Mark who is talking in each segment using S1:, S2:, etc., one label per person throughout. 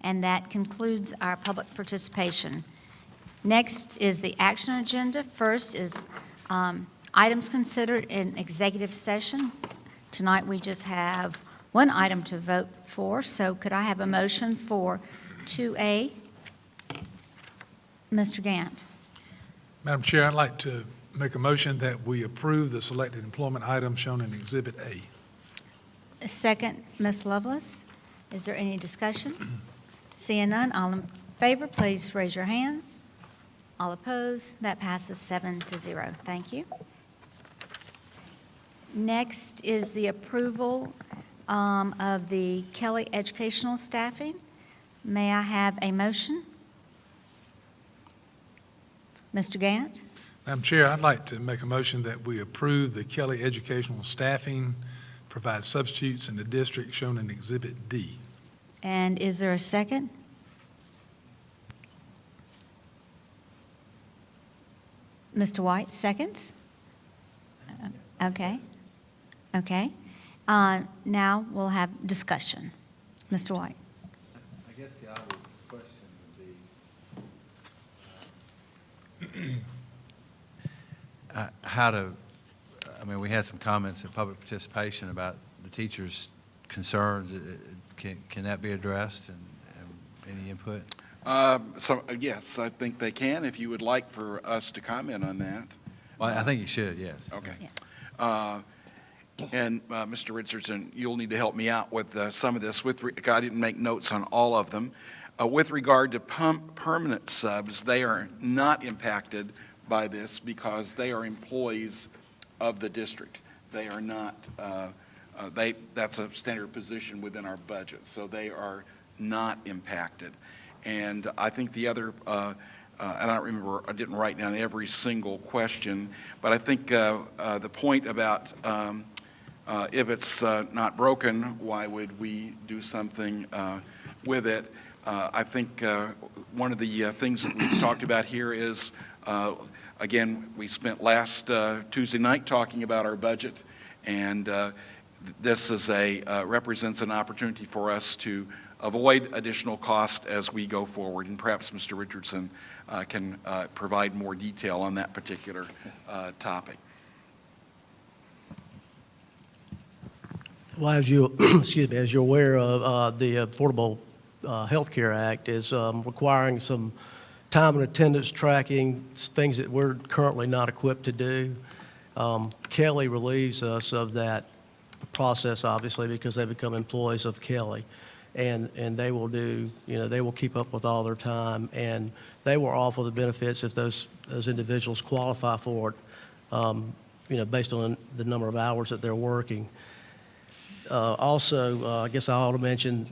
S1: And that concludes our public participation. Next is the action agenda. First is items considered in executive session. Tonight we just have one item to vote for, so could I have a motion for 2A? Mr. Gant.
S2: Madam Chair, I'd like to make a motion that we approve the selected employment item shown in Exhibit A.
S1: Second, Ms. Lovelace. Is there any discussion? Seeing none, all in favor, please raise your hands. All opposed, that passes 7-0. Thank you. Next is the approval of the Kelly Educational Staffing. May I have a motion? Mr. Gant?
S2: Madam Chair, I'd like to make a motion that we approve the Kelly Educational Staffing, provide substitutes in the district shown in Exhibit D.
S1: And is there a second? Mr. White, seconds? Okay. Okay. Now we'll have discussion. Mr. White.
S3: I guess the obvious question would be we had some comments in public participation about the teachers' concerns. Can that be addressed, and any input?
S4: Yes, I think they can, if you would like for us to comment on that.
S3: Well, I think you should, yes.
S4: Okay.
S1: Yeah.
S4: And Mr. Richardson, you'll need to help me out with some of this. I didn't make notes on all of them. With regard to permanent subs, they are not impacted by this because they are employees of the district. They are not, that's a standard position within our budget, so they are not impacted. And I think the other, and I don't remember, I didn't write down every single question, but I think the point about if it's not broken, why would we do something with it? I think one of the things that we've talked about here is, again, we spent last Tuesday night talking about our budget, and this is represents an opportunity for us to avoid additional cost as we go forward. And perhaps Mr. Richardson can provide more detail on that particular topic.
S5: Well, as you, as you're aware of, the Affordable Health Care Act is requiring some time and attendance tracking, things that we're currently not equipped to do. Kelly relieves us of that process, obviously, because they become employees of Kelly. And they will do, they will keep up with all their time, and they will offer the benefits if those individuals qualify for it, based on the number of hours that they're working. Also, I guess I ought to mention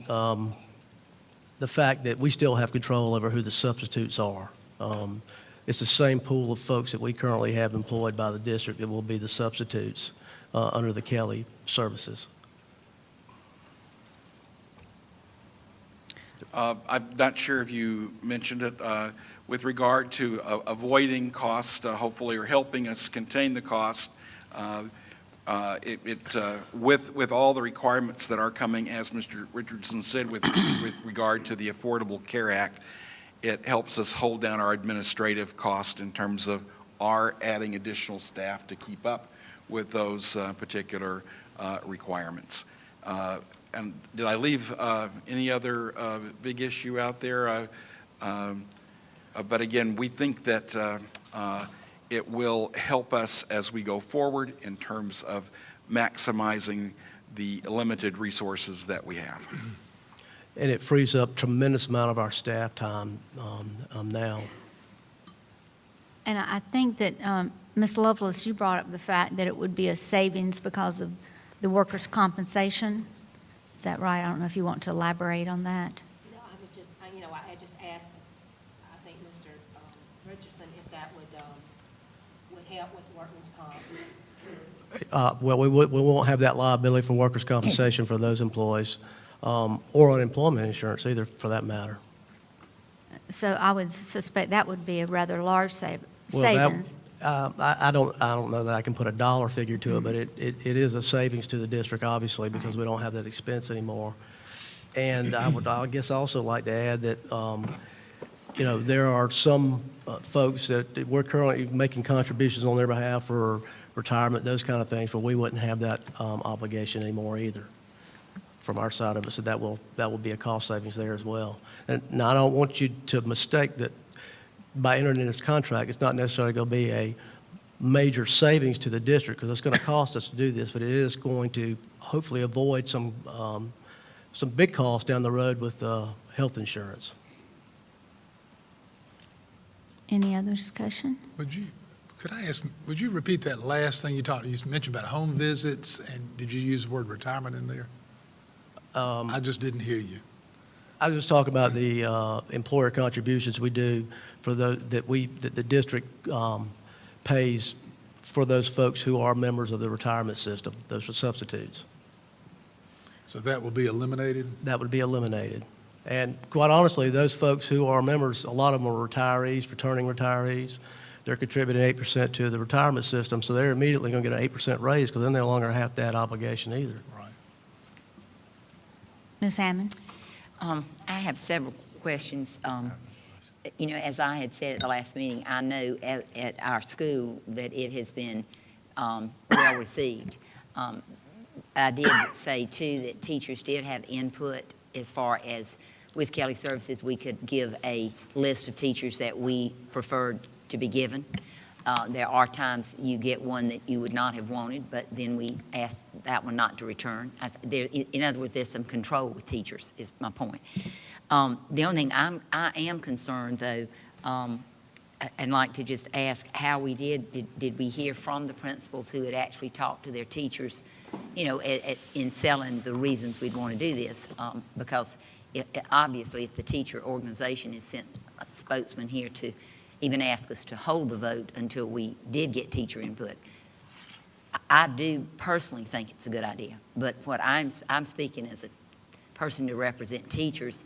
S5: the fact that we still have control over who the substitutes are. It's the same pool of folks that we currently have employed by the district that will be the substitutes under the Kelly services.
S4: I'm not sure if you mentioned it with regard to avoiding cost, hopefully, or helping us contain the cost. With all the requirements that are coming, as Mr. Richardson said, with regard to the Affordable Care Act, it helps us hold down our administrative cost in terms of our adding additional staff to keep up with those particular requirements. And did I leave any other big issue out there? But again, we think that it will help us as we go forward in terms of maximizing the limited resources that we have.
S5: And it frees up tremendous amount of our staff time now.
S1: And I think that, Ms. Lovelace, you brought up the fact that it would be a savings because of the workers' compensation. Is that right? I don't know if you want to elaborate on that.
S6: No, I would just, I just asked, I think Mr. Richardson, if that would help with workman's comp.
S5: Well, we won't have that liability for workers' compensation for those employees, or unemployment insurance either, for that matter.
S1: So I would suspect that would be a rather large savings.
S5: I don't know that I can put a dollar figure to it, but it is a savings to the district, obviously, because we don't have that expense anymore. And I guess also like to add that, you know, there are some folks that we're currently making contributions on their behalf for retirement, those kind of things, but we wouldn't have that obligation anymore either from our side of it. So that will be a cost savings there as well. And now, I don't want you to mistake that by entering into this contract, it's not necessarily going to be a major savings to the district, because it's going to cost us to do this, but it is going to hopefully avoid some big costs down the road with health insurance.
S1: Any other discussion?
S2: Could I ask, would you repeat that last thing you mentioned about home visits, and did you use the word retirement in there? I just didn't hear you.
S5: I was just talking about the employer contributions we do for that the district pays for those folks who are members of the retirement system. Those are substitutes.
S2: So that will be eliminated?
S5: That would be eliminated. And quite honestly, those folks who are members, a lot of them are retirees, returning retirees. They're contributing 8% to the retirement system, so they're immediately going to get an 8% raise, because they no longer have that obligation either.
S2: Right.
S1: Ms. Hammond?
S7: I have several questions. You know, as I had said at the last meeting, I know at our school that it has been well received. I did say, too, that teachers did have input as far as with Kelly Services, we could give a list of teachers that we preferred to be given. There are times you get one that you would not have wanted, but then we ask that one not to return. In other words, there's some control with teachers, is my point. The only thing I am concerned, though, and like to just ask how we did we hear from the principals who had actually talked to their teachers, you know, in selling the reasons we'd want to do this? Because obviously, if the teacher organization has sent a spokesman here to even ask us to hold the vote until we did get teacher input, I do personally think it's a good idea. But what I'm speaking as a person to represent teachers,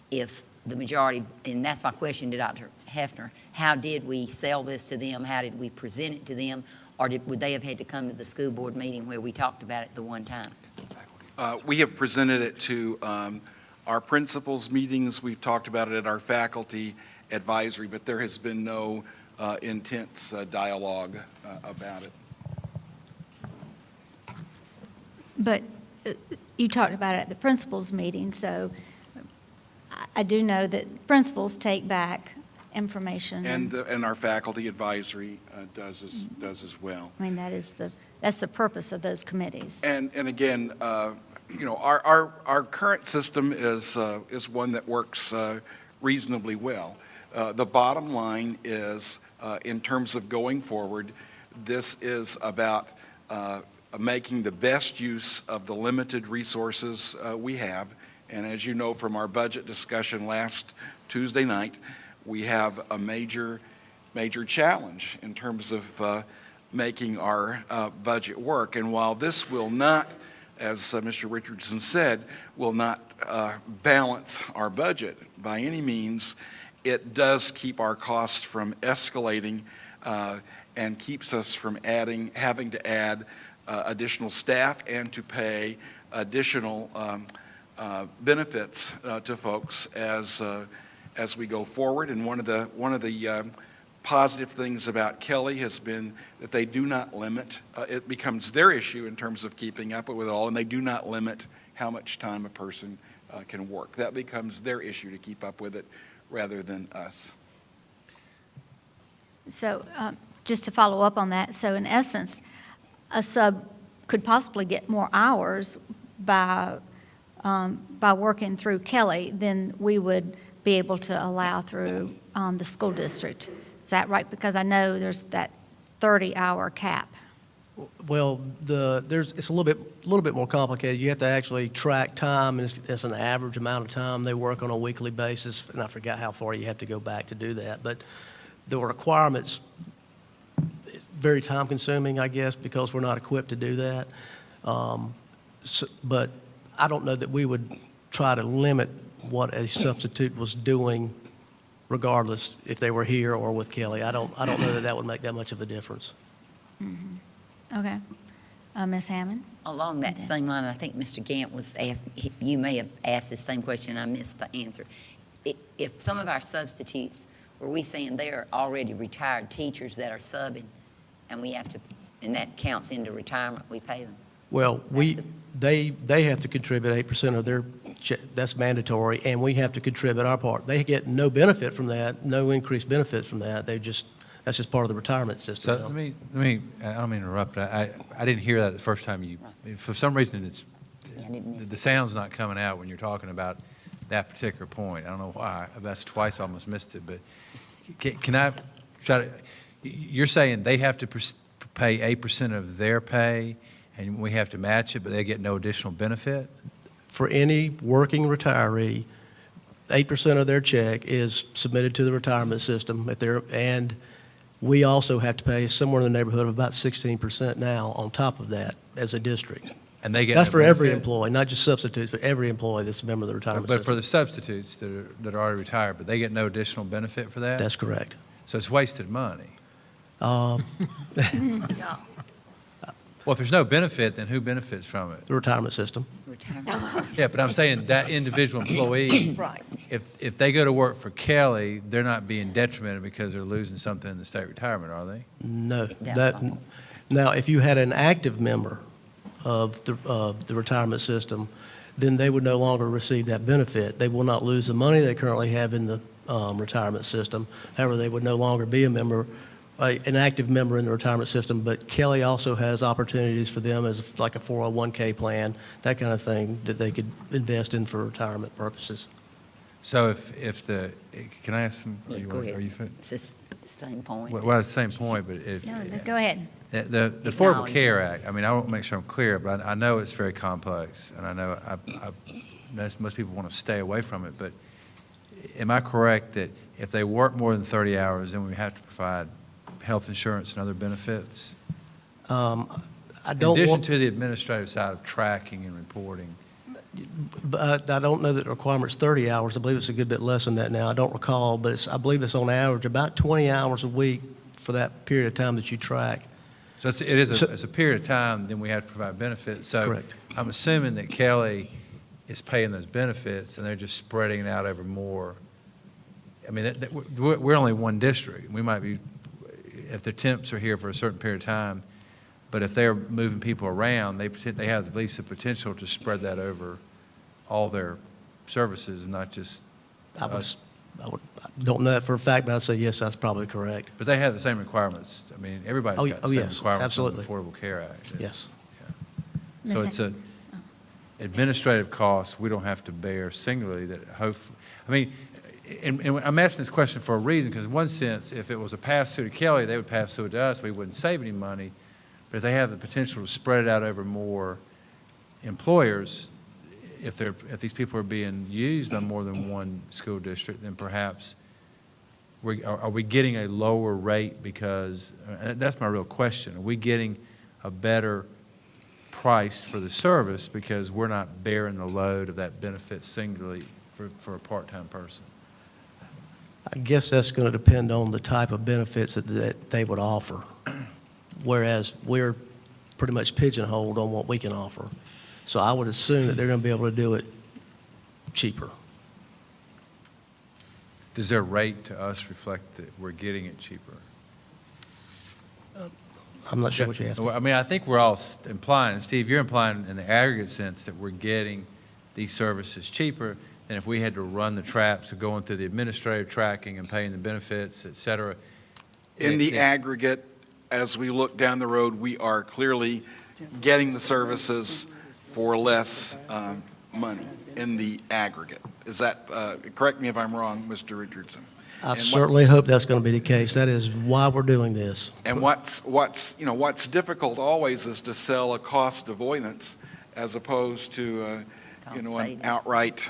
S7: if the majority, and that's my question to Dr. Hefner, how did we sell this to them? How did we present it to them? Or would they have had to come to the school board meeting where we talked about it the one time?
S4: We have presented it to our principals' meetings. We've talked about it at our faculty advisory, but there has been no intense dialogue about it.
S1: But you talked about it at the principals' meeting, so I do know that principals take back information.
S4: And our faculty advisory does as well.
S1: I mean, that's the purpose of those committees.
S4: And again, you know, our current system is one that works reasonably well. The bottom line is, in terms of going forward, this is about making the best use of the limited resources we have. And as you know from our budget discussion last Tuesday night, we have a major challenge in terms of making our budget work. And while this will not, as Mr. Richardson said, will not balance our budget by any means, it does keep our costs from escalating and keeps us from having to add additional staff and to pay additional benefits to folks as we go forward. And one of the positive things about Kelly has been that they do not limit. It becomes their issue in terms of keeping up with it all, and they do not limit how much time a person can work. That becomes their issue to keep up with it rather than us.
S1: So just to follow up on that, so in essence, a sub could possibly get more hours by working through Kelly than we would be able to allow through the school district. Is that right? Because I know there's that 30-hour cap.
S5: Well, it's a little bit more complicated. You have to actually track time, and it's an average amount of time they work on a weekly basis, and I forgot how far you have to go back to do that. But the requirements, very time-consuming, I guess, because we're not equipped to do that. But I don't know that we would try to limit what a substitute was doing, regardless if they were here or with Kelly. I don't know that would make that much of a difference.
S1: Mm-hmm. Okay. Ms. Hammond?
S7: Along that
S1: Okay.
S7: same line, I think Mr. Gant was asked, you may have asked the same question, I missed the answer. If some of our substitutes, were we saying they're already retired teachers that are subbing, and we have to, and that counts into retirement, we pay them?
S5: Well, they have to contribute 8% of their check, that's mandatory, and we have to contribute our part. They get no benefit from that, no increased benefits from that, that's just part of the retirement
S3: So
S5: system.
S3: let me, I don't mean to interrupt, but I didn't hear that the first time you, for some reason,
S7: Yeah, I didn't miss
S3: the
S7: it.
S3: sound's not coming out when you're talking about that particular point. I don't know why. That's twice I almost missed it, but can I try to, you're saying they have to pay 8% of their pay, and we have to match it, but they get no additional benefit?
S5: For any working retiree, 8% of their check is submitted to the retirement system and we also have to pay somewhere in the neighborhood of about 16% now on top of that as a district.
S3: And they get
S5: That's
S3: no
S5: for every
S3: benefit?
S5: employee, not just substitutes, but every employee that's a member of the retirement
S3: But for
S5: system.
S3: the substitutes that are already retired, but they get no additional benefit for that?
S5: That's correct.
S3: So it's wasted money.
S5: Um,
S3: Well, if there's no benefit, then who benefits from it?
S5: The retirement system.
S7: Retirement.
S3: Yeah, but I'm saying that individual employee,
S5: Right.
S3: if they go to work for Kelly, they're not being detrimented because they're losing something in the state retirement, are they?
S5: No.
S7: That's wrong.
S5: Now, if you had an active member of the retirement system, then they would no longer receive that benefit. They will not lose the money they currently have in the retirement system. However, they would no longer be an active member in the retirement system, but Kelly also has opportunities for them as like a 401k plan, that kind of thing, that they could invest in for retirement purposes.
S3: So can I ask some?
S7: Yeah, go ahead. It's the same point.
S3: Well, it's the same point, but if.
S1: No, go ahead.
S3: The Affordable
S7: Acknowledge
S3: Care
S7: it.
S3: Act, I mean, I want to make sure I'm clear, but I know it's very complex, and I know most people want to stay away from it, but am I correct that if they work more than 30 hours, then we have to provide health insurance and other benefits?
S5: I
S3: In
S5: don't
S3: addition
S5: want,
S3: to the administrative side of tracking and reporting.
S5: but I don't know that the requirement's 30 hours. I believe it's a good bit less than that now. I don't recall, but I believe it's on average about 20 hours a week for that period of time that you track.
S3: So it's
S5: So-
S3: a period of time, then we have to provide benefits. So
S5: Correct.
S3: I'm assuming that Kelly is paying those benefits, and they're just spreading it out over more. I mean, we're only one district. We might be, if the temps are here for a certain period of time, but if they're moving people around, they have at least the potential to spread that over all their services, not just us.
S5: I don't know that for a fact, but I'd say yes, that's probably correct.
S3: But they have the same requirements. I mean, everybody's
S5: Oh,
S3: got the
S5: oh,
S3: same
S5: yes,
S3: requirements on the
S5: absolutely.
S3: Affordable Care Act.
S5: Yes.
S3: So
S1: Ms.
S3: it's a administrative cost we don't have to bear singularly that I mean, and I'm asking this question for a reason, because in one sense, if it was a pass-through to Kelly, they would pass through it to us, we wouldn't save any money. But if they have the potential to spread it out over more employers, if these people are being used by more than one school district, then perhaps are we getting a lower rate because, that's my real question, are we getting a better price for the service because we're not bearing the load of that benefit singularly for a part-time person?
S5: I guess that's going to depend on the type of benefits that they would offer, whereas we're pretty much pigeonholed on what we can offer. So I would assume that they're going to be able to do it cheaper.
S3: Does their rate to us reflect that we're getting it cheaper?
S5: I'm not sure what you asked.
S3: Well, I mean, I think we're all implying, and Steve, you're implying in the aggregate sense that we're getting these services cheaper than if we had to run the traps of going through the administrative tracking and paying the benefits, et cetera.
S4: In the aggregate, as we look down the road, we are clearly getting the services for less money in the aggregate. Is that, correct me if I'm wrong, Mr. Richardson?
S5: I
S4: And what-
S5: certainly hope that's going to be the case. That is why we're doing this.
S4: And what's difficult always is to sell a cost avoidance as opposed to, an
S7: savings.
S4: outright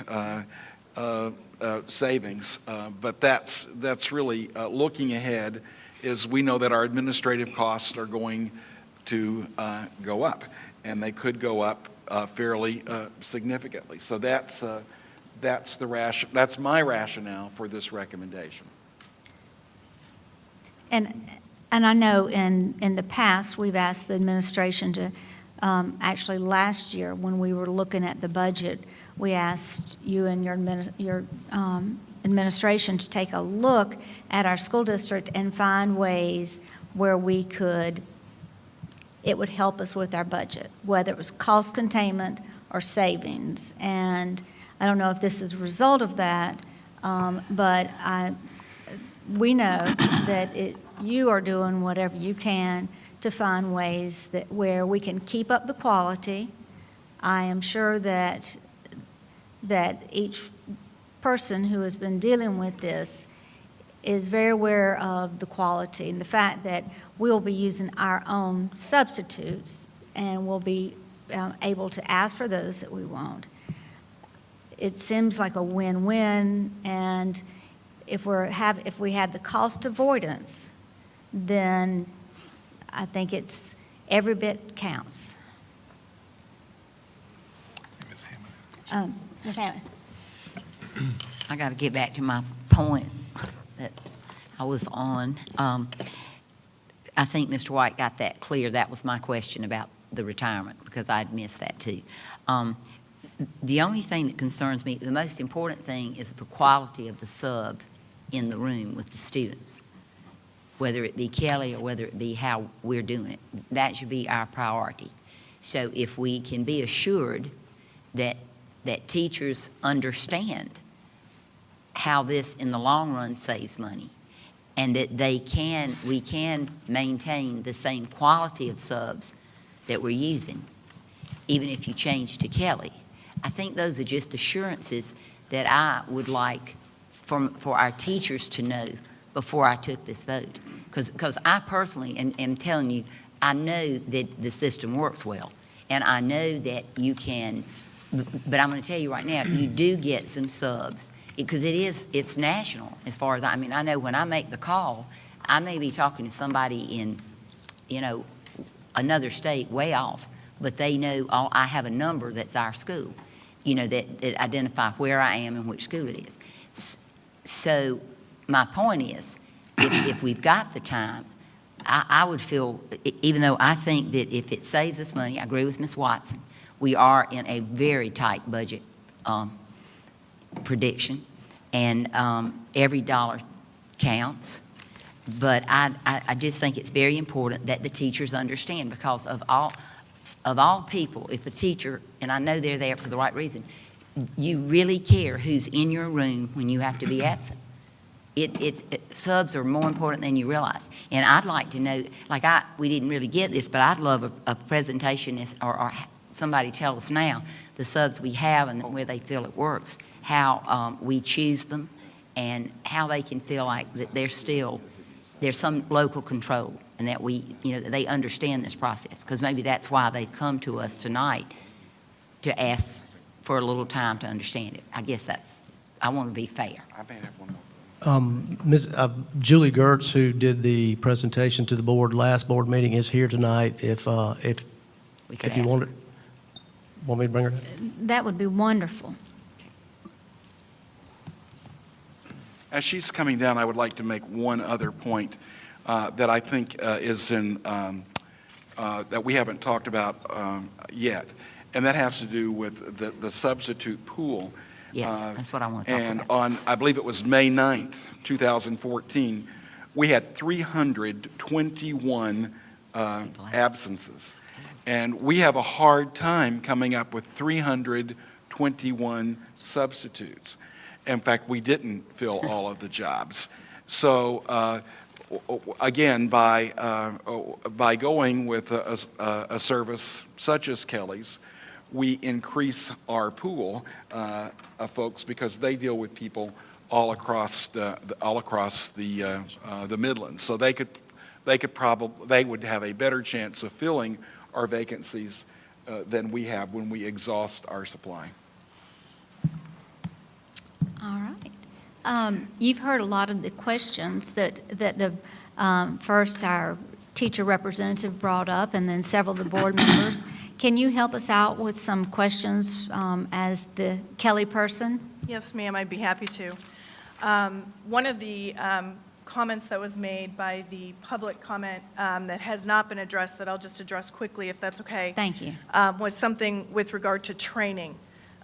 S4: savings. But that's really looking ahead, is we know that our administrative costs are going to go up, and they could go up fairly significantly. So that's my rationale for this recommendation.
S1: And I know in the past, we've asked the administration to actually last year, when we were looking at the budget, we asked you and your administration to take a look at our school district and find ways where it would help us with our budget, whether it was cost containment or savings. And I don't know if this is a result of that, but we know that you are doing whatever you can to find ways where we can keep up the quality. I am sure that each person who has been dealing with this is very aware of the quality and the fact that we'll be using our own substitutes and we'll be able to ask for those that we want. It seems like a win-win, and if we had the cost avoidance, then I think it's every bit counts.
S2: Ms. Hammond.
S1: Ms. Hammond?
S7: I got to get back to my point that I was on. I think Mr. White got that clear. That was my question about the retirement, because I'd missed that too. The only thing that concerns me, the most important thing, is the quality of the sub in the room with the students, whether it be Kelly or whether it be how we're doing it. That should be our priority. So if we can be assured that teachers understand how this in the long run saves money, and that we can maintain the same quality of subs that we're using, even if you change to Kelly. I think those are just assurances that I would like for our teachers to know before I took this vote. Because I personally am telling you, I know that the system works well, and I know that you can, but I'm going to tell you right now, you do get some subs, because it's national as far as, I mean, I know when I make the call, I may be talking to somebody in, another state way off, but they know I have a number that's our school, that identify where I am and which school it is. So my point is, if we've got the time, I would feel, even though I think that if it saves us money, I agree with Ms. Watson, we are in a very tight budget prediction, and every dollar counts. But I just think it's very important that the teachers understand, because of all people, if a teacher, and I know they're there for the right reason, you really care who's in your room when you have to be absent. Subs are more important than you realize. And I'd like to know, we didn't really get this, but I'd love a presentation or somebody tell us now the subs we have and where they feel it works, how we choose them, and how they can feel like that there's some local control, and that that they understand this process. Because maybe that's why they've come to us tonight, to ask for a little time to understand it. I guess I want to be fair.
S4: I may have one more.
S5: Julie Gertz, who did the presentation to the board last board meeting, is here tonight. If you want me to bring her in?
S1: That would be wonderful.
S4: As she's coming down, I would like to make one other point that I think is that we haven't talked about yet, and that has to do with the substitute pool.
S7: Yes, that's what I want to talk
S4: and
S7: about.
S4: on, I believe it was May 9th, 2014, we had 321 absences. And we have a hard time coming up with 321 substitutes. In fact, we didn't fill all of the jobs. So again, by going with a service such as Kelly's, we increase our pool of folks, because they deal with people all across the Midlands. So they would have a better chance of filling our vacancies than we have when we exhaust our supply.
S1: All right. You've heard a lot of the questions that the first our teacher representative brought up, and then several of the board members. Can you help us out with some questions as the Kelly person?
S8: Yes, ma'am, I'd be happy to. One of the comments that was made by the public comment that has not been addressed, that I'll just address quickly, if that's okay.
S1: Thank you.
S8: Was something with regard to training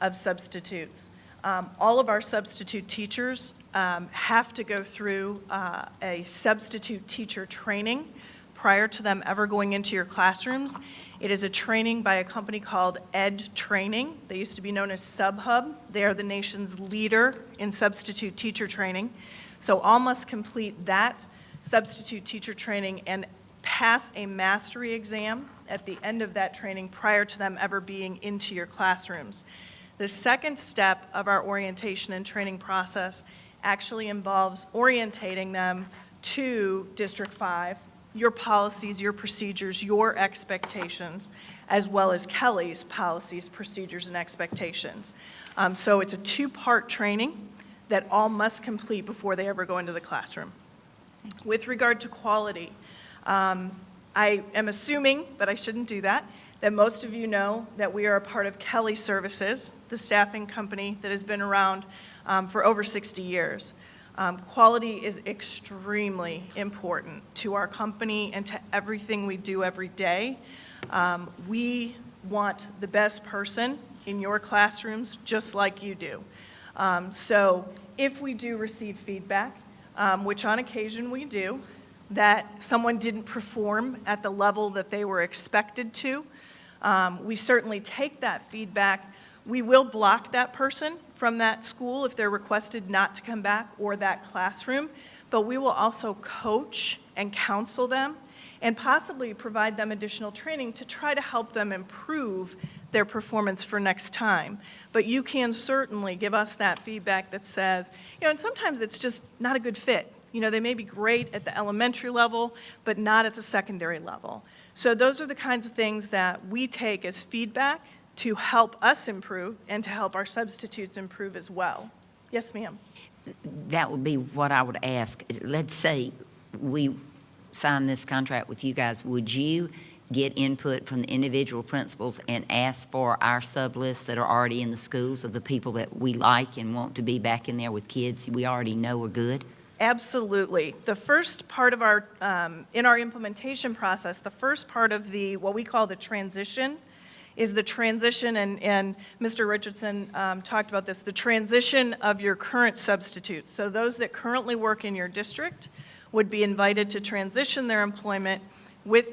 S8: of substitutes. All of our substitute teachers have to go through a substitute teacher training prior to them ever going into your classrooms. It is a training by a company called Adjournment. They used to be known as SubHub. They are the nation's leader in substitute teacher training. So all must complete that substitute teacher training and pass a mastery exam at the end of that training prior to them ever being into your classrooms. The second step of our orientation and training process actually involves orientating them to District 5, your policies, your procedures, your expectations, as well as Kelly's policies, procedures, and expectations. So it's a two-part training that all must complete before they ever go into the classroom. With regard to quality, I am assuming, but I shouldn't do that most of you know that we are a part of Kelly Services, the staffing company that has been around for over 60 years. Quality is extremely important to our company and to everything we do every day. We want the best person in your classrooms just like you do. So if we do receive feedback, which on occasion we do, that someone didn't perform at the level that they were expected to, we certainly take that feedback. We will block that person from that school if they're requested not to come back, or that classroom, but we will also coach and counsel them and possibly provide them additional training to try to help them improve their performance for next time. But you can certainly give us that feedback that says, and sometimes it's just not a good fit. They may be great at the elementary level, but not at the secondary level. So those are the kinds of things that we take as feedback to help us improve and to help our substitutes improve as well. Yes, ma'am.
S7: That would be what I would ask. Let's say we sign this contract with you guys. Would you get input from the individual principals and ask for our sub lists that are already in the schools of the people that we like and want to be back in there with kids we already know are good?
S8: Absolutely. The first part of our, in our implementation process, the first part of what we call the transition is the transition, and Mr. Richardson talked about this, the transition of your current substitutes. So those that currently work in your district would be invited to transition their employment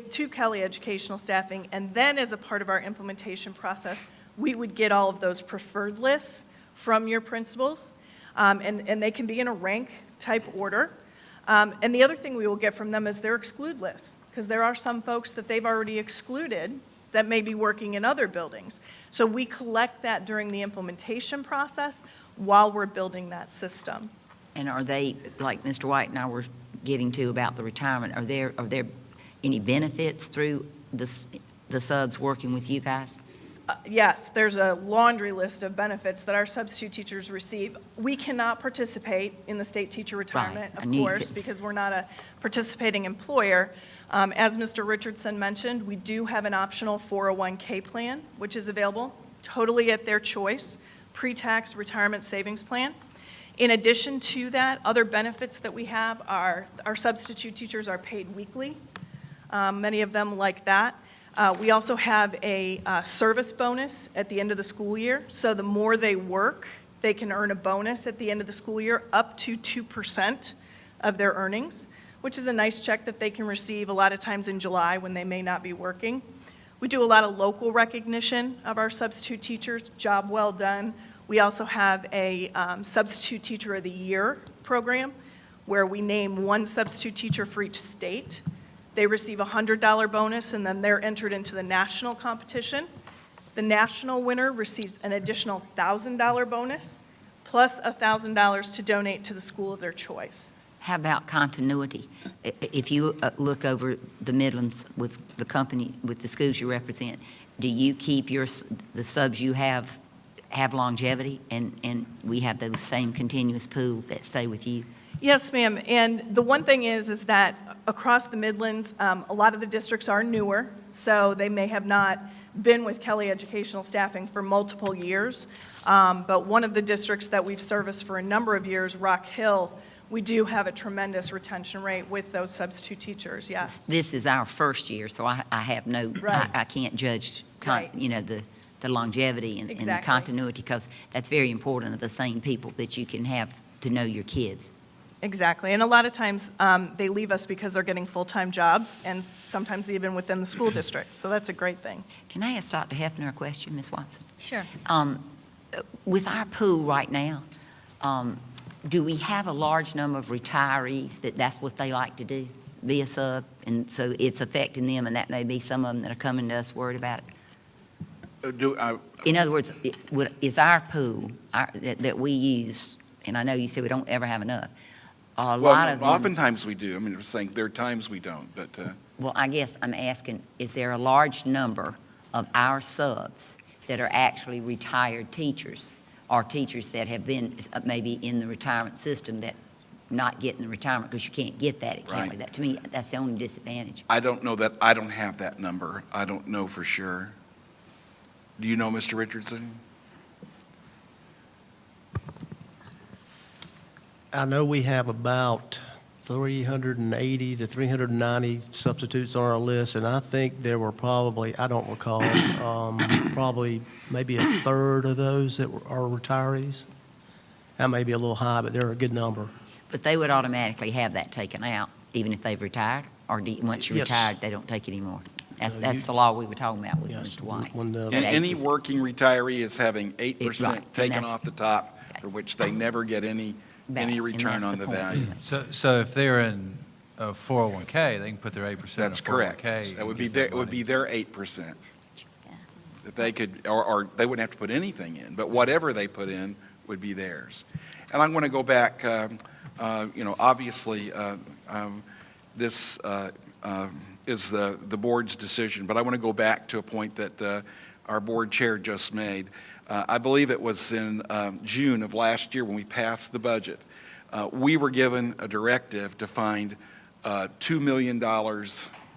S8: to Kelly Educational Staffing, and then as a part of our implementation process, we would get all of those preferred lists from your principals, and they can be in a rank type order. And the other thing we will get from them is their exclude list, because there are some folks that they've already excluded that may be working in other buildings. So we collect that during the implementation process while we're building that system.
S7: And are they, like Mr. White and I were getting to about the retirement, are there any benefits through the subs working with you guys?
S8: Yes, there's a laundry list of benefits that our substitute teachers receive. We cannot participate in the state teacher retirement,
S7: Right.
S8: of course, because we're not a participating employer. As Mr. Richardson mentioned, we do have an optional 401k plan, which is available totally at their choice, pre-tax retirement savings plan. In addition to that, other benefits that we have are our substitute teachers are paid weekly. Many of them like that. We also have a service bonus at the end of the school year. So the more they work, they can earn a bonus at the end of the school year, up to 2% of their earnings, which is a nice check that they can receive a lot of times in July when they may not be working. We do a lot of local recognition of our substitute teachers, job well done. We also have a Substitute Teacher of the Year program where we name one substitute teacher for each state. They receive a $100 bonus, and then they're entered into the national competition. The national winner receives an additional $1,000 bonus, plus $1,000 to donate to the school of their choice.
S7: How about continuity? If you look over the Midlands with the company, with the schools you represent, do you keep the subs you have longevity, and we have those same continuous pools that stay with you?
S8: Yes, ma'am. And the one thing is that across the Midlands, a lot of the districts are newer, so they may have not been with Kelly Educational Staffing for multiple years. But one of the districts that we've serviced for a number of years, Rock Hill, we do have a tremendous retention rate with those substitute teachers, yes.
S7: This is our first year, so I have no,
S8: Right.
S7: I can't judge,
S8: Right.
S7: the longevity and the
S8: Exactly.
S7: continuity, because that's very important of the same people that you can have to know your kids.
S8: Exactly, and a lot of times, they leave us because they're getting full-time jobs, and sometimes even within the school district, so that's a great thing.
S7: Can I ask Dr. Hefner a question, Ms. Watson?
S1: Sure.
S7: With our pool right now, do we have a large number of retirees that's what they like to do, be a sub? And so it's affecting them, and that may be some of them that are coming to us worried about it. In other words, is our pool that we use, and I know you said we don't ever have enough, a lot of them.
S4: Oftentimes we do. I mean, I'm saying there are times we don't, but,
S7: Well, I guess I'm asking, is there a large number of our subs that are actually retired teachers, or teachers that have been maybe in the retirement system that not getting the retirement because you can't get that at county?
S4: Right.
S7: That, to me, that's the only disadvantage.
S4: I don't know that, I don't have that number. I don't know for sure. Do you know, Mr. Richardson?
S5: I know we have about 380 to 390 substitutes on our list, and I think there were probably, I don't recall, probably maybe a third of those that are retirees. That may be a little high, but they're a good number.
S7: But they would automatically have that taken out, even if they've retired? Or once you're
S5: Yes.
S7: retired, they don't take it anymore?
S5: No,
S7: That's the law we were talking about with
S5: Yes,
S7: Mr. White.
S5: when the-
S4: And any
S7: 8%.
S4: working retiree is having 8%
S7: Right, and
S4: taken
S7: that's-
S4: off the top, for which they never get any
S7: Back, and
S4: return
S7: that's
S4: on
S7: the
S4: the
S7: point.
S4: value.
S3: So if they're in a 401K, they can put their 8% in a
S4: That's
S3: 401K.
S4: correct. That would
S3: and
S4: be
S3: get
S4: their,
S3: that
S4: it would
S3: money.
S4: be their 8%. That they could, or they wouldn't have to put anything in, but whatever they put in would be theirs. And I'm going to go back, obviously, this is the board's decision, but I want to go back to a point that our board chair just made. I believe it was in June of last year when we passed the budget. We were given a directive to find $2 million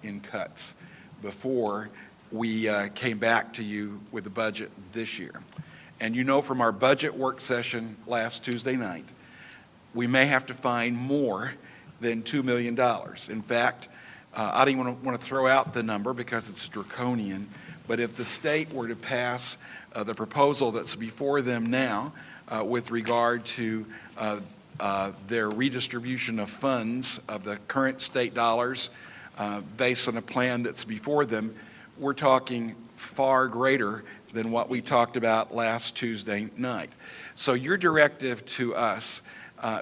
S4: in cuts before we came back to you with the budget this year. And you know from our budget work session last Tuesday night, we may have to find more than $2 million. In fact, I don't even want to throw out the number because it's draconian, but if the state were to pass the proposal that's before them now with regard to their redistribution of funds of the current state dollars based on a plan that's before them, we're talking far greater than what we talked about last Tuesday night. So your directive to us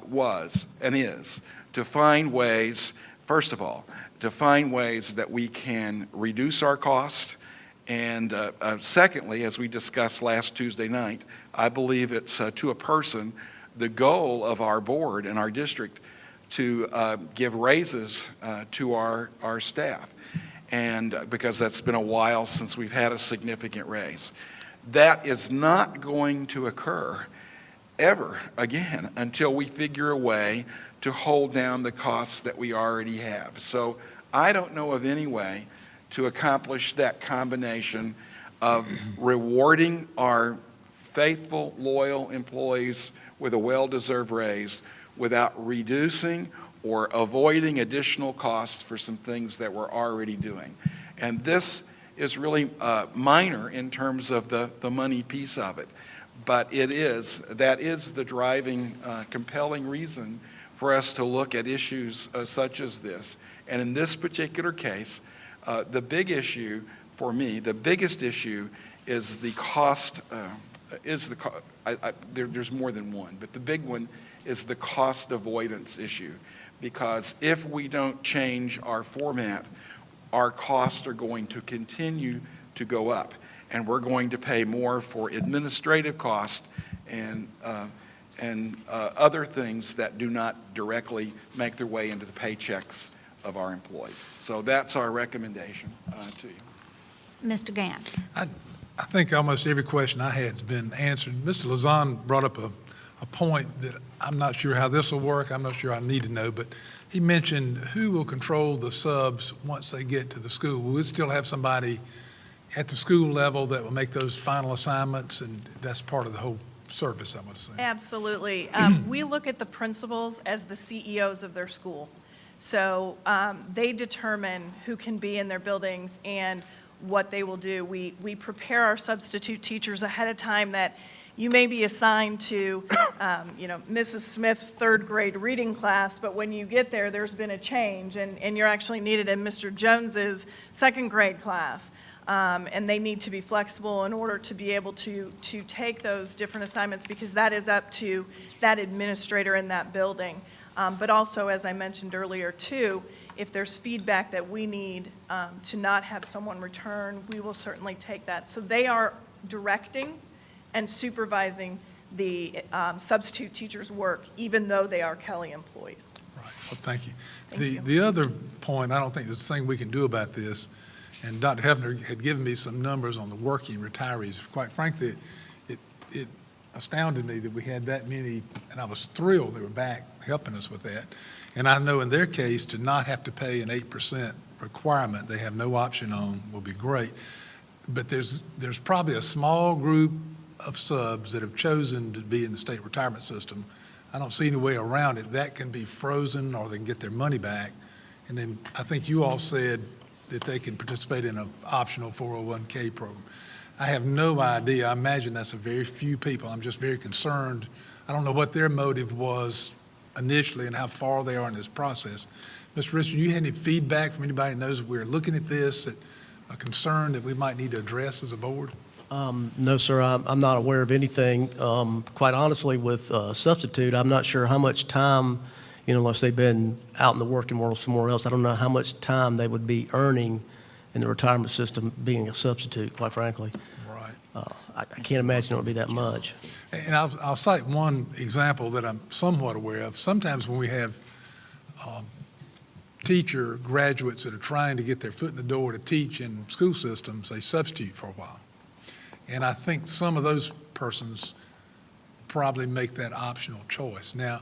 S4: was and is to find ways, first of all, to find ways that we can reduce our cost. And secondly, as we discussed last Tuesday night, I believe it's to a person the goal of our board and our district to give raises to our staff. And because that's been a while since we've had a significant raise. That is not going to occur ever again until we figure a way to hold down the costs that we already have. So I don't know of any way to accomplish that combination of rewarding our faithful, loyal employees with a well-deserved raise without reducing or avoiding additional costs for some things that we're already doing. And this is really minor in terms of the money piece of it. But that is the driving, compelling reason for us to look at issues such as this. And in this particular case, the big issue for me, the biggest issue is the cost, there's more than one, but the big one is the cost avoidance issue. Because if we don't change our format, our costs are going to continue to go up. And we're going to pay more for administrative costs and other things that do not directly make their way into the paychecks of our employees. So that's our recommendation to you.
S1: Mr. Gant?
S2: I think almost every question I had has been answered. Mr. Lazan brought up a point that I'm not sure how this will work. I'm not sure I need to know, but he mentioned who will control the subs once they get to the school. Will we still have somebody at the school level that will make those final assignments, and that's part of the whole service, I would say.
S8: Absolutely. We look at the principals as the CEOs of their school. So they determine who can be in their buildings and what they will do. We prepare our substitute teachers ahead of time that you may be assigned to, Mrs. Smith's third grade reading class, but when you get there, there's been a change, and you're actually needed in Mr. Jones's second grade class. And they need to be flexible in order to be able to take those different assignments, because that is up to that administrator in that building. But also, as I mentioned earlier too, if there's feedback that we need to not have someone return, we will certainly take that. So they are directing and supervising the substitute teachers' work, even though they are Kelly employees.
S2: Right, well, thank you.
S8: Thank you.
S2: The other point, I don't think there's a thing we can do about this, and Dr. Hefner had given me some numbers on the working retirees. Quite frankly, it astounded me that we had that many, and I was thrilled they were back helping us with that. And I know in their case, to not have to pay an 8% requirement they have no option on will be great. But there's probably a small group of subs that have chosen to be in the state retirement system. I don't see any way around it. That can be frozen, or they can get their money back. And then I think you all said that they can participate in an optional 401k program. I have no idea. I imagine that's a very few people. I'm just very concerned. I don't know what their motive was initially and how far they are in this process. Mr. Richardson, you had any feedback from anybody that knows that we're looking at this, that a concern that we might need to address as a board?
S5: No, sir, I'm not aware of anything. Quite honestly, with substitute, I'm not sure how much time, unless they've been out in the working world somewhere else, I don't know how much time they would be earning in the retirement system being a substitute, quite frankly.
S2: Right.
S5: I can't imagine it would be that much.
S2: And I'll cite one example that I'm somewhat aware of. Sometimes when we have teacher graduates that are trying to get their foot in the door to teach in school systems, they substitute for a while. And I think some of those persons probably make that optional choice. Now,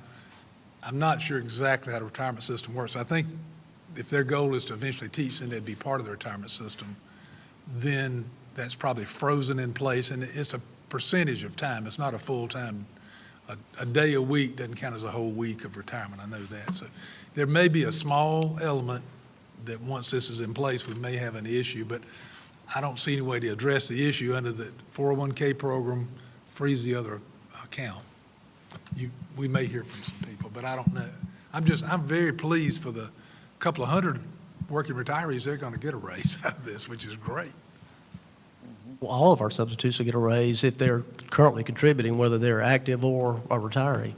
S2: I'm not sure exactly how the retirement system works. I think if their goal is to eventually teach, then they'd be part of the retirement system. Then that's probably frozen in place, and it's a percentage of time. It's not a full-time. A day a week doesn't count as a whole week of retirement. I know that. So there may be a small element that once this is in place, we may have an issue, but I don't see any way to address the issue under the 401k program, freeze the other account. We may hear from some people, but I don't know. I'm very pleased for the couple of hundred working retirees. They're going to get a raise out of this, which is great.
S5: Well, all of our substitutes will get a raise if they're currently contributing, whether they're active or a retiree,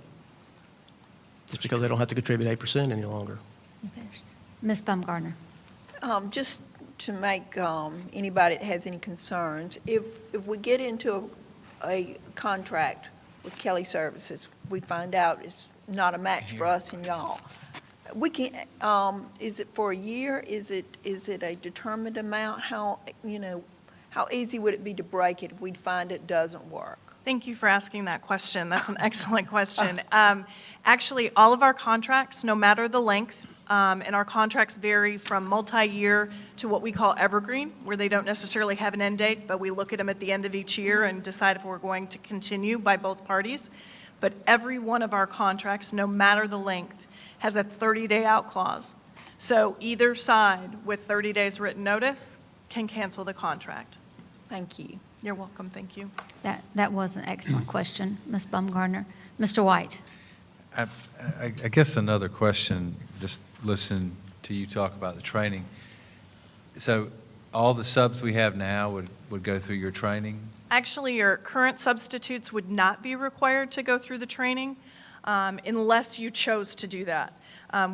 S5: just because they don't have to contribute 8% any longer.
S1: Ms. Baumgartner.
S9: Just to make anybody that has any concerns, if we get into a contract with Kelly Services, we find out it's not a match for us and y'all, we can, is it for a year? Is it a determined amount? How easy would it be to break it if we find it doesn't work?
S8: Thank you for asking that question. That's an excellent question. Actually, all of our contracts, no matter the length, and our contracts vary from multi-year to what we call evergreen, where they don't necessarily have an end date, but we look at them at the end of each year and decide if we're going to continue by both parties. But every one of our contracts, no matter the length, has a 30-day out clause. So either side with 30 days written notice can cancel the contract.
S9: Thank you.
S8: You're welcome. Thank you.
S1: That was an excellent question, Ms. Baumgartner. Mr. White.
S3: I guess another question, just listen to you talk about the training. So all the subs we have now would go through your training?
S8: Actually, your current substitutes would not be required to go through the training unless you chose to do that.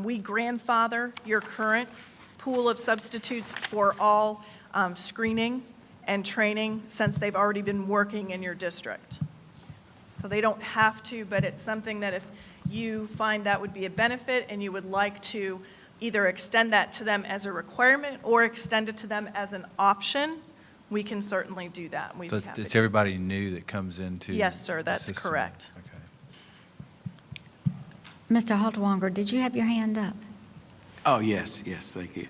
S8: We grandfather your current pool of substitutes for all screening and training since they've already been working in your district. So they don't have to, but it's something that if you find that would be a benefit and you would like to either extend that to them as a requirement or extend it to them as an option, we can certainly do that. We'd
S3: So
S8: be happy
S3: it's
S8: to.
S3: everybody new that comes into?
S8: Yes, sir,
S3: the
S8: that's
S3: system?
S8: correct.
S3: Okay.
S1: Mr. Haltwanger, did you have your hand up?
S10: Oh, yes, thank you.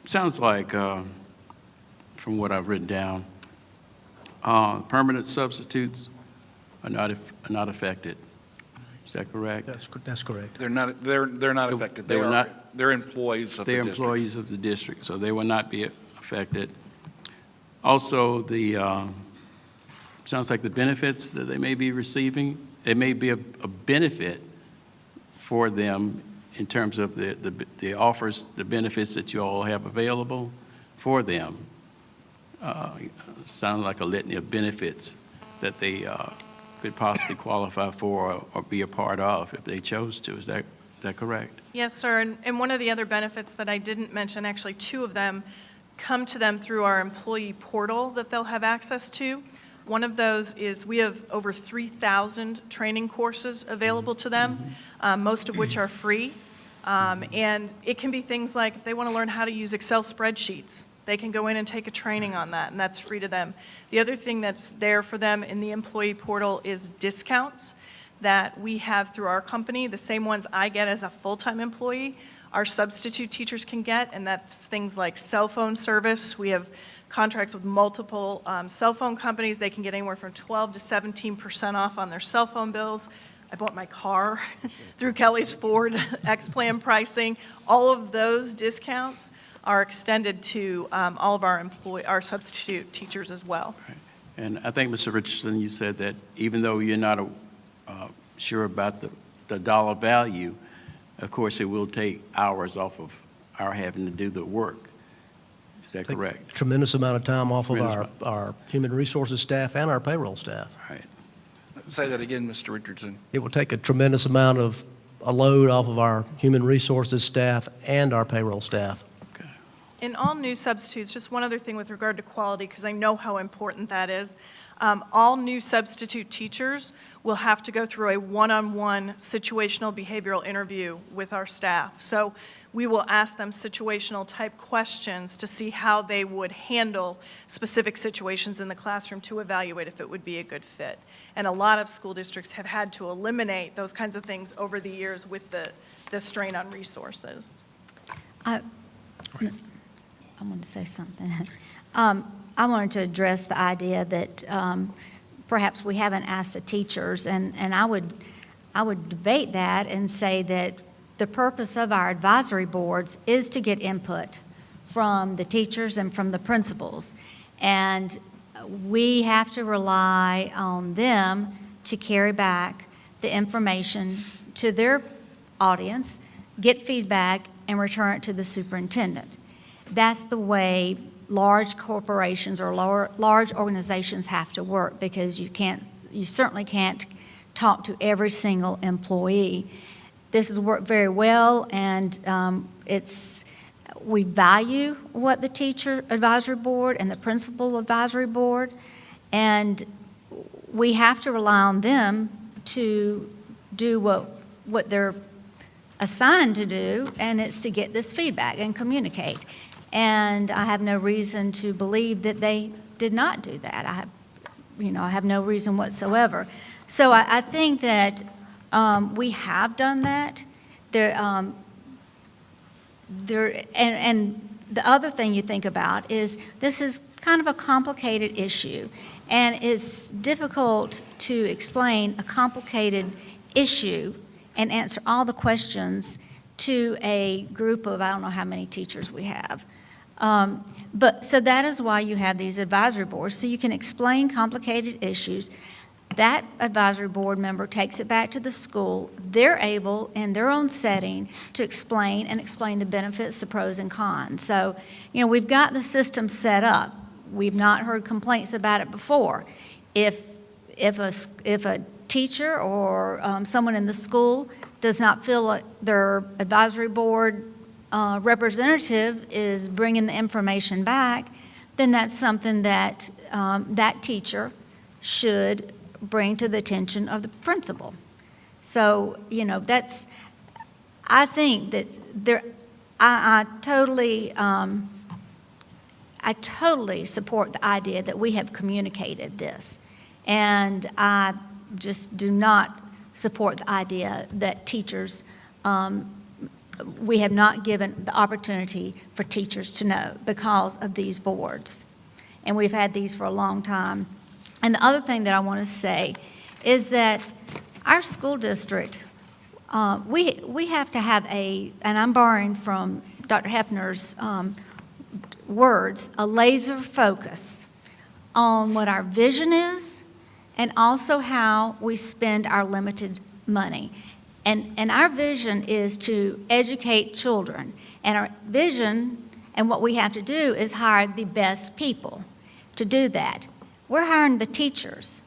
S10: Sounds like, from what I've written down, permanent substitutes are not affected. Is that correct?
S5: That's correct.
S4: They're not affected.
S10: They were not-
S4: They're employees of the
S10: They're
S4: district.
S10: employees of the district, so they will not be affected. Also, sounds like the benefits that they may be receiving, it may be a benefit for them in terms of the offers, the benefits that you all have available for them. Sounds like a litany of benefits that they could possibly qualify for or be a part of if they chose to. Is that correct?
S8: Yes, sir. And one of the other benefits that I didn't mention, actually two of them, come to them through our employee portal that they'll have access to. One of those is we have over 3,000 training courses available to them, most of which are free. And it can be things like if they want to learn how to use Excel spreadsheets, they can go in and take a training on that, and that's free to them. The other thing that's there for them in the employee portal is discounts that we have through our company, the same ones I get as a full-time employee, our substitute teachers can get, and that's things like cell phone service. We have contracts with multiple cell phone companies. They can get anywhere from 12 to 17% off on their cell phone bills. I bought my car through Kelly's Ford X-Plan pricing. All of those discounts are extended to all of our substitute teachers as well.
S10: And I think, Mr. Richardson, you said that even though you're not sure about the dollar value, of course, it will take hours off of our having to do the work. Is that correct?
S5: Tremendous amount of time off of
S10: Tremendous
S5: our human resources staff and our payroll staff.
S10: Right.
S4: Say that again, Mr. Richardson.
S5: It will take a tremendous amount of a load off of our human resources staff and our payroll staff.
S10: Okay.
S8: In all new substitutes, just one other thing with regard to quality, because I know how important that is. All new substitute teachers will have to go through a one-on-one situational behavioral interview with our staff. So we will ask them situational type questions to see how they would handle specific situations in the classroom to evaluate if it would be a good fit. And a lot of school districts have had to eliminate those kinds of things over the years with the strain on resources.
S1: I wanted to say something. I wanted to address the idea that perhaps we haven't asked the teachers, and I would debate that and say that the purpose of our advisory boards is to get input from the teachers and from the principals. And we have to rely on them to carry back the information to their audience, get feedback, and return it to the superintendent. That's the way large corporations or large organizations have to work, because you certainly can't talk to every single employee. This has worked very well, and we value what the teacher advisory board and the principal advisory board, and we have to rely on them to do what they're assigned to do, and it's to get this feedback and communicate. And I have no reason to believe that they did not do that. I have no reason whatsoever. So I think that we have done that. And the other thing you think about is this is kind of a complicated issue, and it's difficult to explain a complicated issue and answer all the questions to a group of, I don't know how many teachers we have. So that is why you have these advisory boards, so you can explain complicated issues. That advisory board member takes it back to the school. They're able, in their own setting, to explain the benefits, the pros and cons. So, we've got the system set up. We've not heard complaints about it before. If a teacher or someone in the school does not feel like their advisory board representative is bringing the information back, then that's something that that teacher should bring to the attention of the principal. So, I think that I totally support the idea that we have communicated this. And I just do not support the idea that teachers, we have not given the opportunity for teachers to know because of these boards. And we've had these for a long time. And the other thing that I want to say is that our school district, we have to have and I'm borrowing from Dr. Hefner's words, a laser focus on what our vision is and also how we spend our limited money. And our vision is to educate children. And our vision and what we have to do is hire the best people to do that. We're hiring the teachers.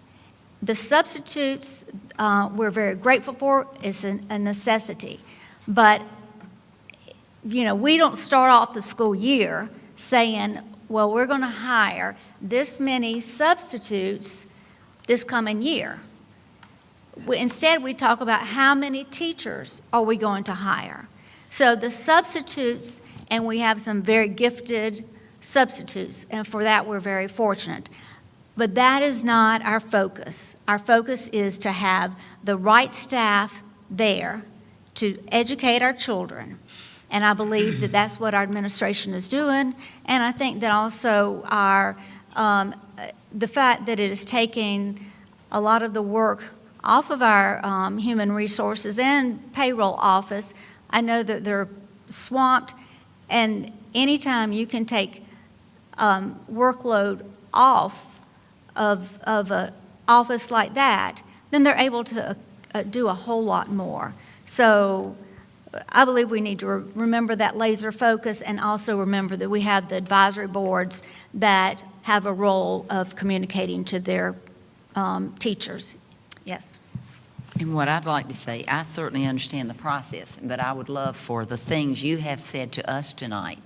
S1: The substitutes, we're very grateful for. It's a necessity. But, you know, we don't start off the school year saying, well, we're going to hire this many substitutes this coming year. Instead, we talk about how many teachers are we going to hire. So the substitutes, and we have some very gifted substitutes, and for that we're very fortunate. But that is not our focus. Our focus is to have the right staff there to educate our children. And I believe that that's what our administration is doing. And I think that also the fact that it is taking a lot of the work off of our human resources and payroll office. I know that they're swamped, and anytime you can take workload off of an office like that, then they're able to do a whole lot more. So I believe we need to remember that laser focus, and also remember that we have the advisory boards that have a role of communicating to their teachers. Yes.
S7: And what I'd like to say, I certainly understand the process, but I would love for the things you have said to us tonight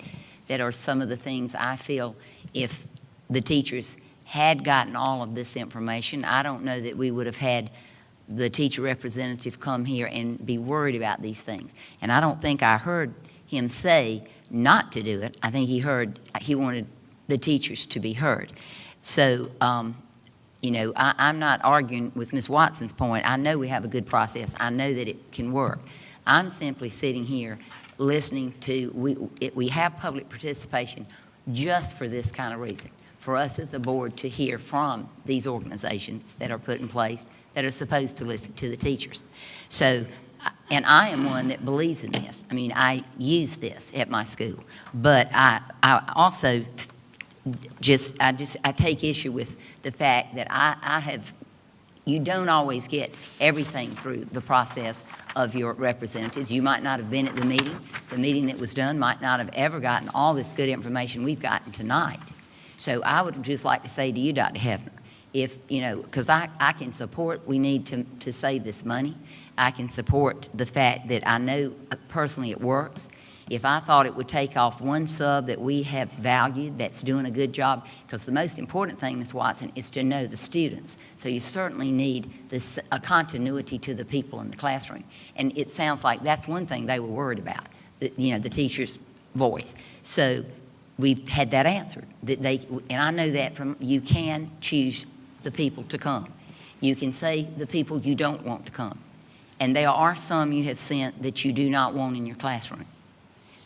S7: that are some of the things I feel if the teachers had gotten all of this information, I don't know that we would have had the teacher representative come here and be worried about these things. And I don't think I heard him say not to do it. I think he wanted the teachers to be heard. So, you know, I'm not arguing with Ms. Watson's point. I know we have a good process. I know that it can work. I'm simply sitting here listening to, we have public participation just for this kind of reason, for us as a board to hear from these organizations that are put in place that are supposed to listen to the teachers. So, and I am one that believes in this. I mean, I use this at my school, but I also I take issue with the fact that you don't always get everything through the process of your representatives. You might not have been at the meeting. The meeting that was done might not have ever gotten all this good information we've gotten tonight. So I would just like to say to you, Dr. Hefner, if, you know, because I can support we need to save this money. I can support the fact that I know personally it works. If I thought it would take off one sub that we have valued that's doing a good job, because the most important thing, Ms. Watson, is to know the students. So you certainly need a continuity to the people in the classroom. And it sounds like that's one thing they were worried about, you know, the teacher's voice. So we've had that answered. And I know that from, you can choose the people to come. You can say the people you don't want to come. And there are some you have sent that you do not want in your classroom.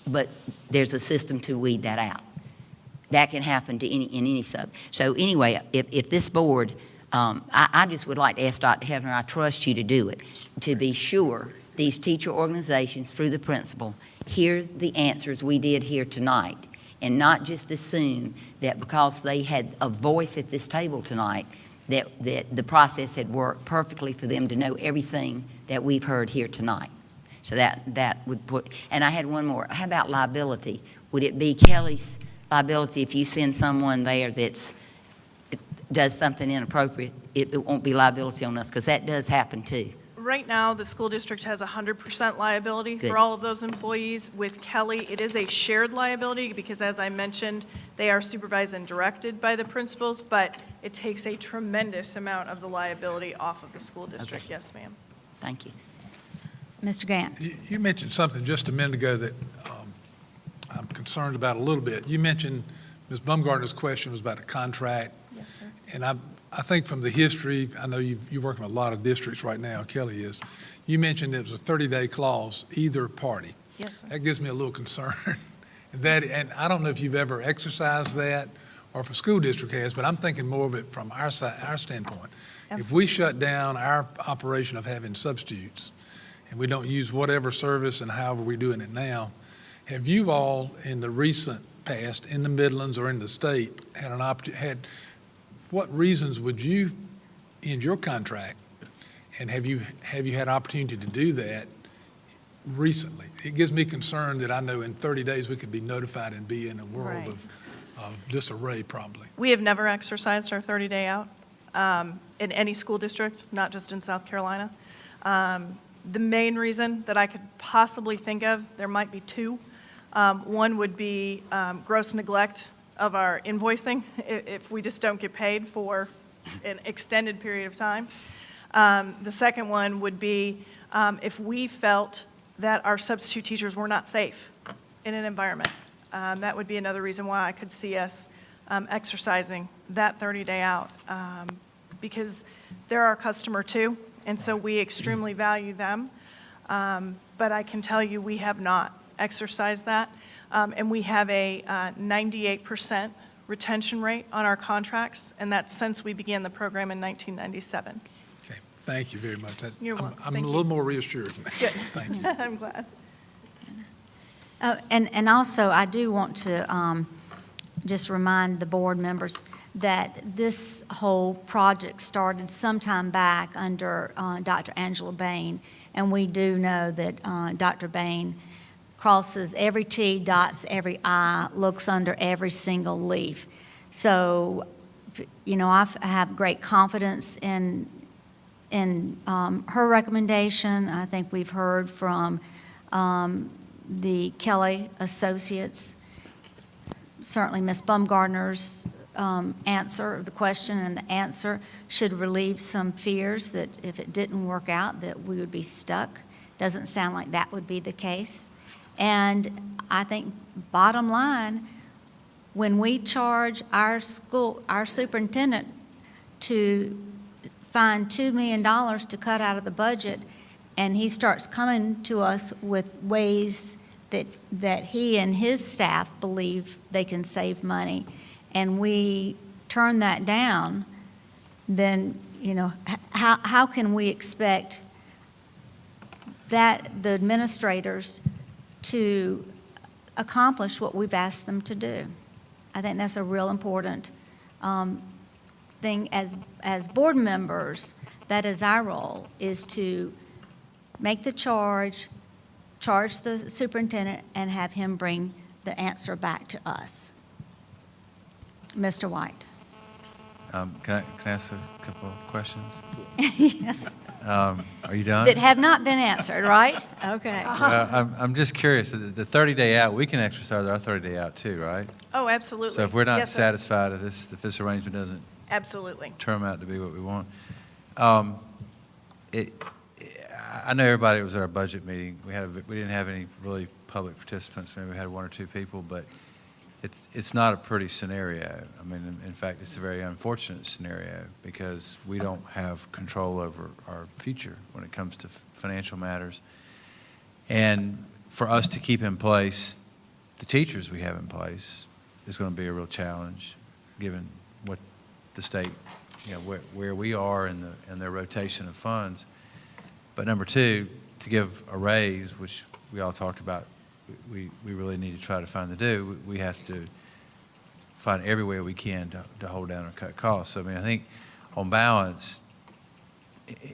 S7: But there's a system to weed that out. That can happen to in any sub. So anyway, if this board, I just would like to ask Dr. Hefner, I trust you to do it, to be sure these teacher organizations through the principal hear the answers we did here tonight, and not just assume that because they had a voice at this table tonight that the process had worked perfectly for them to know everything that we've heard here tonight. So that would put, and I had one more. How about liability? Would it be Kelly's liability if you send someone there that does something inappropriate? It won't be liability on us, because that does happen too.
S8: Right now, the school district has 100% liability
S7: Good.
S8: for all of those employees. With Kelly, it is a shared liability because, as I mentioned, they are supervised and directed by the principals, but it takes a tremendous amount of the liability off of the school district.
S7: Okay.
S8: Yes, ma'am.
S7: Thank you.
S1: Mr. Gant.
S2: You mentioned something just a minute ago that I'm concerned about a little bit. You mentioned Ms. Baumgartner's question was about a contract.
S8: Yes, sir.
S2: And I think from the history, I know you're working with a lot of districts right now, Kelly is. You mentioned it was a 30-day clause, either party.
S8: Yes, sir.
S2: That gives me a little concern. And I don't know if you've ever exercised that or if a school district has, but I'm thinking more of it from our side, our standpoint. If we shut down our operation of having substitutes, and we don't use whatever service and however we're doing it now, have you all in the recent past, in the Midlands or in the state, what reasons would you end your contract? And have you had opportunity to do that recently? It gives me concern that I know in 30 days we could be notified and be in a world
S8: Right.
S2: of disarray probably.
S8: We have never exercised our 30-day out in any school district, not just in South Carolina. The main reason that I could possibly think of, there might be two. One would be gross neglect of our invoicing, if we just don't get paid for an extended period of time. The second one would be if we felt that our substitute teachers were not safe in an environment. That would be another reason why I could see us exercising that 30-day out, because they're our customer too, and so we extremely value them. But I can tell you, we have not exercised that, and we have a 98% retention rate on our contracts, and that's since we began the program in 1997.
S2: Okay, thank you very much.
S8: You're welcome.
S2: I'm a
S8: Thank
S2: little
S8: you.
S2: more reassured.
S8: Good.
S2: Thank you.
S8: I'm glad.
S1: And also, I do want to just remind the board members that this whole project started sometime back under Dr. Angela Bain, and we do know that Dr. Bain crosses every T, dots every I, looks under every single leaf. So, you know, I have great confidence in her recommendation. I think we've heard from the Kelly Associates, certainly Ms. Baumgartner's answer of the question, and the answer should relieve some fears that if it didn't work out, that we would be stuck. Doesn't sound like that would be the case. And I think bottom line, when we charge our superintendent to find $2 million to cut out of the budget, and he starts coming to us with ways that he and his staff believe they can save money, and we turn that down, then, you know, how can we expect that the administrators to accomplish what we've asked them to do? I think that's a real important thing as board members. That is our role, is to make the charge the superintendent, and have him bring the answer back to us. Mr. White.
S3: Can I ask a couple of questions?
S1: Yes.
S3: Are you done?
S1: That have not been answered, right? Okay.
S3: Well, I'm just curious, the 30-day out, we can exercise our 30-day out too, right?
S8: Oh, absolutely.
S3: So if we're not
S8: Yes, sir.
S3: satisfied, if this arrangement doesn't
S8: Absolutely.
S3: turn out to be what we want, I know everybody was at our budget meeting. We didn't have any really public participants. Maybe we had one or two people, but it's not a pretty scenario. I mean, in fact, it's a very unfortunate scenario because we don't have control over our future when it comes to financial matters. And for us to keep in place the teachers we have in place is going to be a real challenge, given what the state, you know, where we are in their rotation of funds. But number two, to give a raise, which we all talked about, we really need to try to find to do. We have to find every way we can to hold down and cut costs. So, I mean, I think on balance,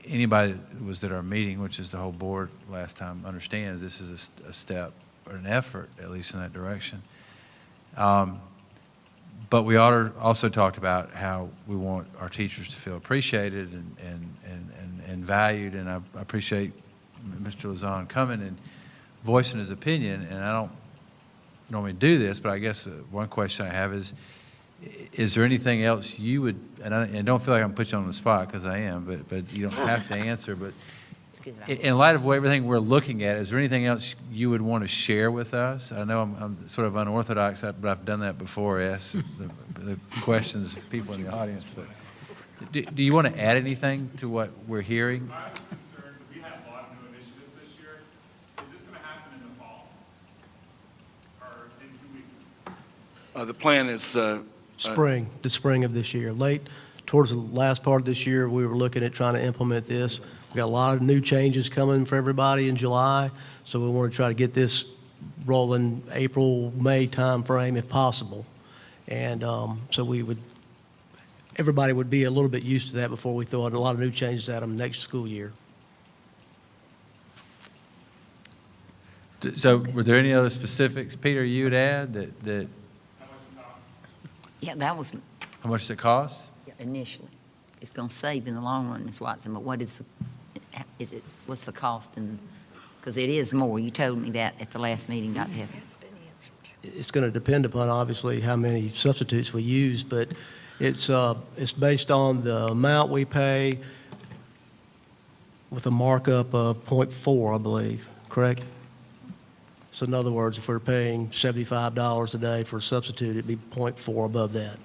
S3: anybody that was at our meeting, which is the whole board last time, understands this is a step or an effort, at least in that direction. But we also talked about how we want our teachers to feel appreciated and valued, and I appreciate Mr. Lazan coming and voicing his opinion, and I don't normally do this, but I guess one question I have is there anything else you would, and I don't feel like I'm putting you on the spot because I am, but you don't have to answer, but
S7: It's good.
S3: in light of everything we're looking at, is there anything else you would want to share with us? I know I'm sort of unorthodox, but I've done that before, asked the questions of people in the audience. But do you want to add anything to what we're hearing?
S11: I'm concerned, we have a lot of new initiatives this year. Is this going to happen in the fall or in 2 weeks?
S4: The plan is
S5: The spring of this year, late towards the last part of this year, we were looking at trying to implement this. We've got a lot of new changes coming for everybody in July, so we want to try to get this rolling April, May timeframe if possible. And so everybody would be a little bit used to that before we throw out a lot of new changes at them next school year.
S3: So were there any other specifics, Peter, you would add that,
S11: How much it costs?
S7: Yeah, that was
S3: how much does it cost?
S7: initially. It's going to save in the long run, Ms. Watson, but what's the cost? Because it is more. You told me that at the last meeting, Dr. Heffernan.
S5: It's going to depend upon, obviously, how many substitutes we use, but it's based on the amount we pay with a markup of 0.4, I believe, correct? So in other words, if we're paying $75 a day for a substitute, it'd be 0.4 above that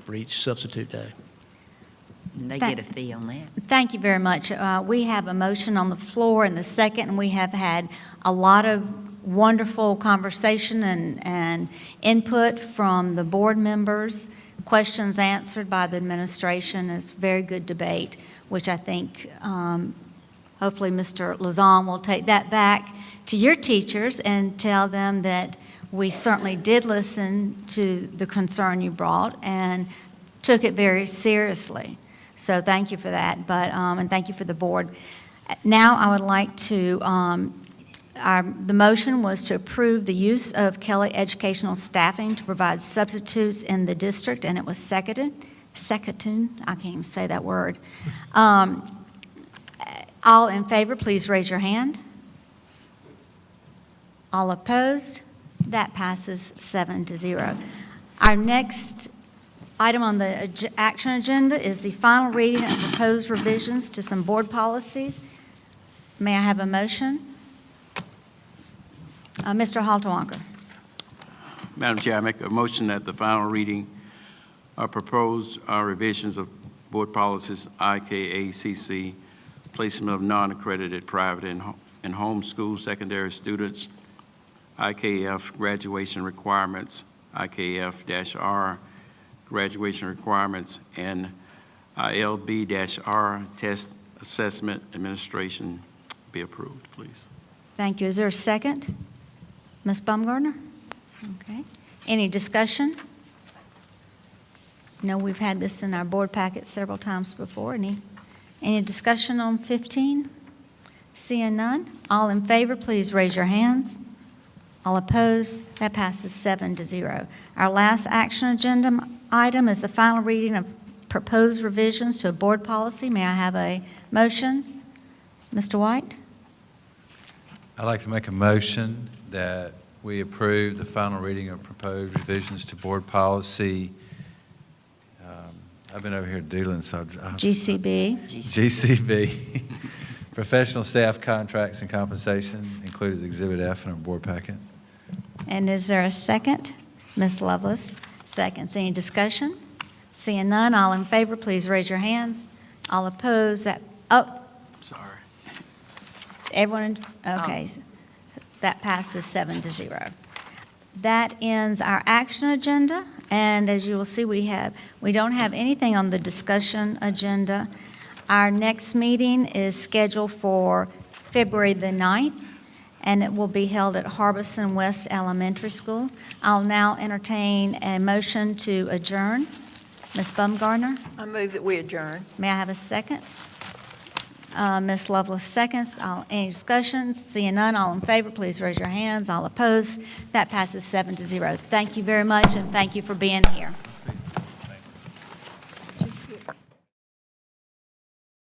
S5: for each substitute day.
S7: And they get a fee on that.
S1: Thank you very much. We have a motion on the floor in the second, and we have had a lot of wonderful conversation and input from the board members, questions answered by the administration. It's very good debate, which I think hopefully Mr. Lazan will take that back to your teachers and tell them that we certainly did listen to the concern you brought and took it very seriously. So thank you for that, and thank you for the board. Now I would like to, the motion was to approve the use of Kelly Educational Staffing to provide substitutes in the district, and it was seconded, I can't even say that word. All in favor, please raise your hand. All opposed? That passes 7-0. Our next item on the action agenda is the final reading of proposed revisions to some board policies. May I have a motion? Mr. Haltewonker.
S10: Madam Chair, I make a motion that the final reading of proposed revisions of board policies IKACC, placement of non-accredited private and homeschool secondary students, IKF graduation requirements, IKF-R graduation requirements, and ILB-R test assessment administration be approved, please.
S1: Thank you. Is there a second? Ms. Baumgartner? Okay. Any discussion? No, we've had this in our board packet several times before. Any discussion on 15? Seeing none, all in favor, please raise your hands. All opposed, that passes 7-0. Our last action agenda item is the final reading of proposed revisions to a board policy. May I have a motion? Mr. White?
S3: I'd like to make a motion that we approve the final reading of proposed revisions to board policy. I've been over here doodling, so
S1: GCB.
S3: GCB. Professional staff contracts and compensation includes Exhibit F in our board packet.
S1: And is there a second? Ms. Lovelace, seconds. Any discussion? Seeing none, all in favor, please raise your hands. All opposed,
S10: Sorry.
S1: everyone, okay. That passes 7-0. That ends our action agenda, and as you will see, we don't have anything on the discussion agenda. Our next meeting is scheduled for February the 9th, and it will be held at Harbison West Elementary School. I'll now entertain a motion to adjourn. Ms. Baumgartner,
S9: I move that we adjourn.
S1: may I have a second? Ms. Lovelace seconds. Any discussions? Seeing none, all in favor, please raise your hands. All opposed, that passes 7-0. Thank you very much, and thank you for being here.